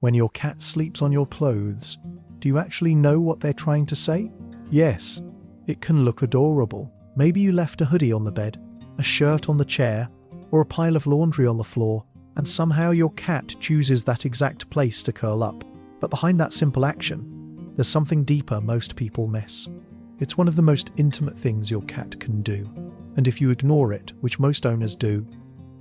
When your cat sleeps on your clothes, do you actually know what they're trying to say? Yes, it can look adorable. Maybe you left a hoodie on the bed, a shirt on the chair, or a pile of laundry on the floor, and somehow your cat chooses that exact place to curl up. But behind that simple action, there's something deeper most people miss. It's one of the most intimate things your cat can do. And if you ignore it, which most owners do,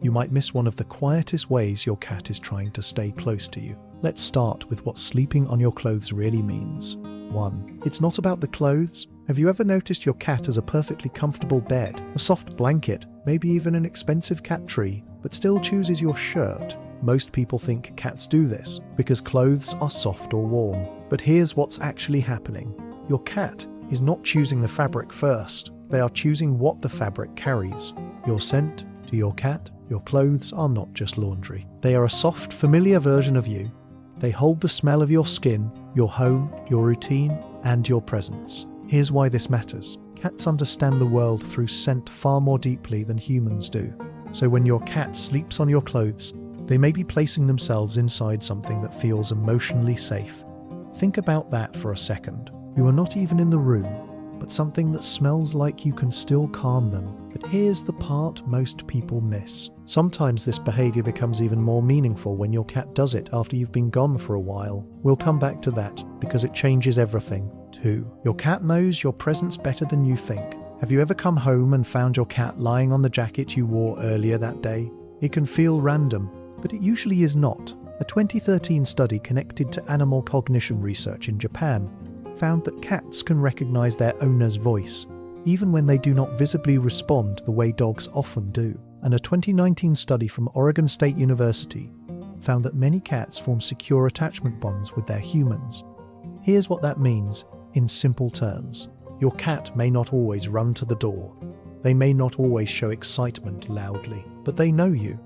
you might miss one of the quietest ways your cat is trying to stay close to you. Let's start with what sleeping on your clothes really means. 1. It's not about the clothes. Have you ever noticed your cat has a perfectly comfortable bed, a soft blanket, maybe even an expensive cat tree, but still chooses your shirt? Most people think cats do this because clothes are soft or warm. But here's what's actually happening. Your cat is not choosing the fabric first. They are choosing what the fabric carries. Your scent, to your cat, your clothes are not just laundry. They are a soft, familiar version of you. They hold the smell of your skin, your home, your routine, and your presence. Here's why this matters. Cats understand the world through scent far more deeply than humans do. So when your cat sleeps on your clothes, they may be placing themselves inside something that feels emotionally safe. Think about that for a second. You are not even in the room, but something that smells like you can still calm them. But here's the part most people miss. Sometimes this behavior becomes even more meaningful when your cat does it after you've been gone for a while. We'll come back to that because it changes everything. 2. Your cat knows your presence better than you think. Have you ever come home and found your cat lying on the jacket you wore earlier that day? It can feel random, but it usually is not. A 2013 study connected to animal cognition research in Japan found that cats can recognize their owner's voice, even when they do not visibly respond the way dogs often do. And a 2019 study from Oregon State University found that many cats form secure attachment bonds with their humans. Here's what that means in simple terms. Your cat may not always run to the door. They may not always show excitement loudly, but they know you.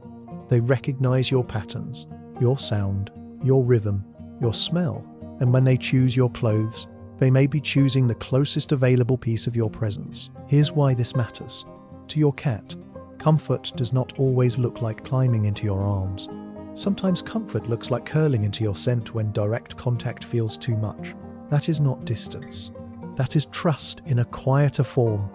They recognize your patterns, your sound, your rhythm, your smell. And when they choose your clothes, they may be choosing the closest available piece of your presence. Here's why this matters. To your cat, comfort does not always look like climbing into your arms. Sometimes comfort looks like curling into your scent when direct contact feels too much. That is not distance. That is trust in a quieter form.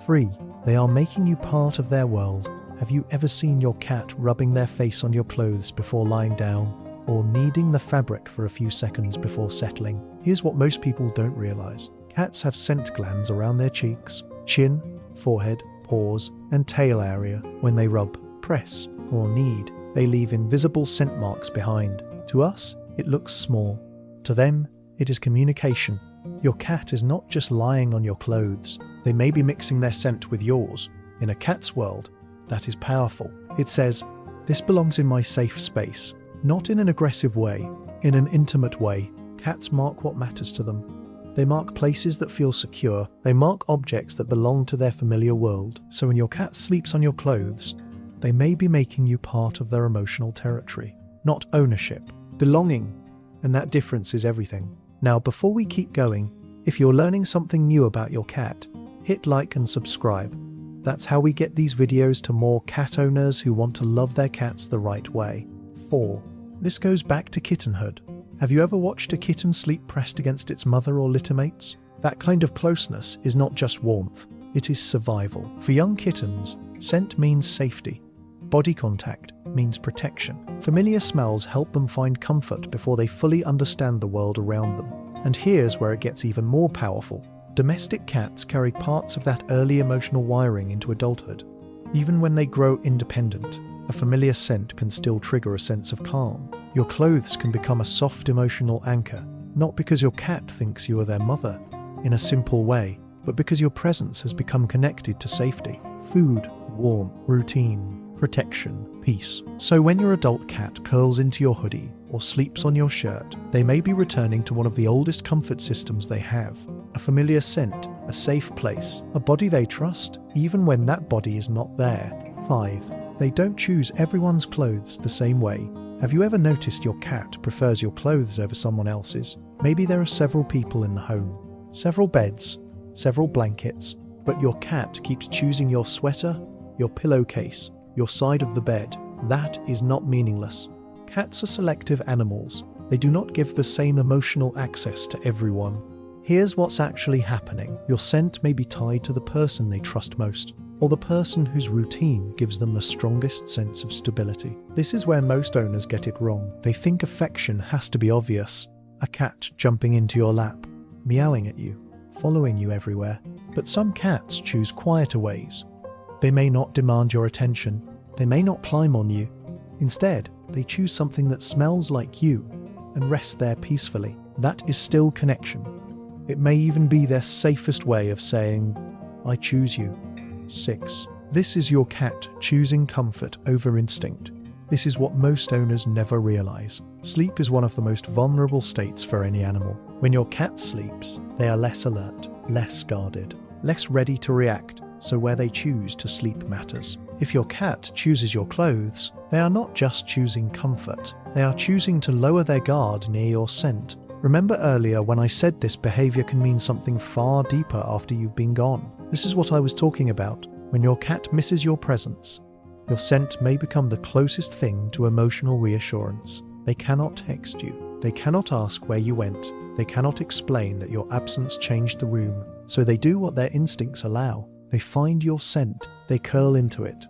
3. They are making you part of their world. Have you ever seen your cat rubbing their face on your clothes before lying down, or kneading the fabric for a few seconds before settling? Here's what most people don't realize. Cats have scent glands around their cheeks, chin, forehead, paws, and tail area. When they rub, press, or knead, they leave invisible scent marks behind. To us, it looks small. To them, it is communication. Your cat is not just lying on your clothes. They may be mixing their scent with yours. In a cat's world, that is powerful. It says, "This belongs in my safe space." Not in an aggressive way, in an intimate way. Cats mark what matters to them. They mark places that feel secure. They mark objects that belong to their familiar world. So when your cat sleeps on your clothes, they may be making you part of their emotional territory. Not ownership, belonging. And that difference is everything. Now, before we keep going, if you're learning something new about your cat, hit like and subscribe. That's how we get these videos to more cat owners who want to love their cats the right way. 4. This goes back to kittenhood. Have you ever watched a kitten sleep pressed against its mother or littermates? That kind of closeness is not just warmth, it is survival. For young kittens, scent means safety. Body contact means protection. Familiar smells help them find comfort before they fully understand the world around them. And here's where it gets even more powerful. Domestic cats carry parts of that early emotional wiring into adulthood. Even when they grow independent, a familiar scent can still trigger a sense of calm. Your clothes can become a soft emotional anchor, not because your cat thinks you are their mother, in a simple way, but because your presence has become connected to safety, food, warmth, routine, protection, peace. So when your adult cat curls into your hoodie or sleeps on your shirt, they may be returning to one of the oldest comfort systems they have. A familiar scent, a safe place, a body they trust, even when that body is not there. 5. They don't choose everyone's clothes the same way. Have you ever noticed your cat prefers your clothes over someone else's? Maybe there are several people in the home, several beds, several blankets, but your cat keeps choosing your sweater, your pillowcase, your side of the bed. That is not meaningless. Cats are selective animals. They do not give the same emotional access to everyone. Here's what's actually happening. Your scent may be tied to the person they trust most, or the person whose routine gives them the strongest sense of stability. This is where most owners get it wrong. They think affection has to be obvious. A cat jumping into your lap, meowing at you, following you everywhere. But some cats choose quieter ways. They may not demand your attention. They may not climb on you. Instead, they choose something that smells like you and rest there peacefully. That is still connection. It may even be their safest way of saying, "I choose you." 6. This is your cat choosing comfort over instinct. This is what most owners never realize. Sleep is one of the most vulnerable states for any animal. When your cat sleeps, they are less alert, less guarded, less ready to react, so where they choose to sleep matters. If your cat chooses your clothes, they are not just choosing comfort, they are choosing to lower their guard near your scent. Remember earlier when I said this behavior can mean something far deeper after you've been gone? This is what I was talking about. When your cat misses your presence, your scent may become the closest thing to emotional reassurance. They cannot text you. They cannot ask where you went. They cannot explain that your absence changed the room. So they do what their instincts allow. They find your scent. They curl into it.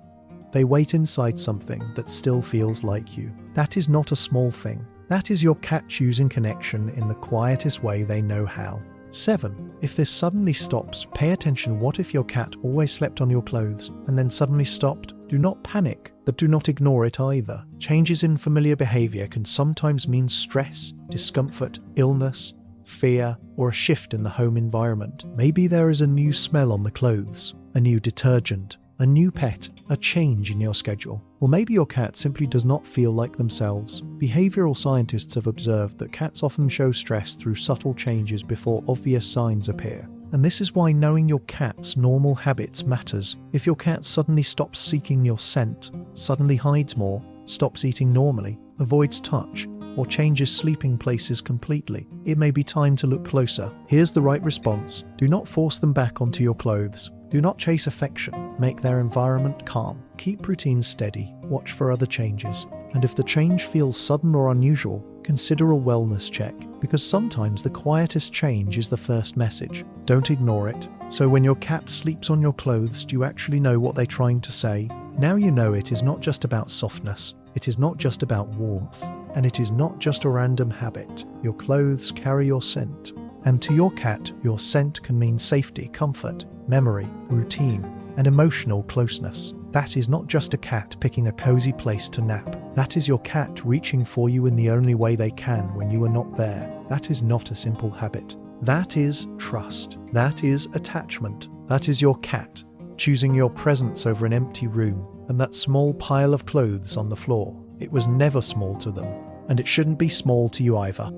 They wait inside something that still feels like you. That is not a small thing. That is your cat choosing connection in the quietest way they know how. 7. If this suddenly stops, pay attention. What if your cat always slept on your clothes and then suddenly stopped? Do not panic, but do not ignore it either. Changes in familiar behavior can sometimes mean stress, discomfort, illness, fear, or a shift in the home environment. Maybe there is a new smell on the clothes, a new detergent, a new pet, a change in your schedule. Or maybe your cat simply does not feel like themselves. Behavioral scientists have observed that cats often show stress through subtle changes before obvious signs appear. And this is why knowing your cat's normal habits matters. If your cat suddenly stops seeking your scent, suddenly hides more, stops eating normally, avoids touch, or changes sleeping places completely, it may be time to look closer. Here's the right response. Do not force them back onto your clothes. Do not chase affection. Make their environment calm. Keep routines steady. Watch for other changes. And if the change feels sudden or unusual, consider a wellness check, because sometimes the quietest change is the first message. Don't ignore it. So when your cat sleeps on your clothes, do you actually know what they're trying to say? Now you know it is not just about softness. It is not just about warmth. And it is not just a random habit. Your clothes carry your scent. And to your cat, your scent can mean safety, comfort, memory, routine, and emotional closeness. That is not just a cat picking a cozy place to nap. That is your cat reaching for you in the only way they can when you are not there. That is not a simple habit. That is trust. That is attachment. That is your cat choosing your presence over an empty room and that small pile of clothes on the floor. It was never small to them, and it shouldn't be small to you either.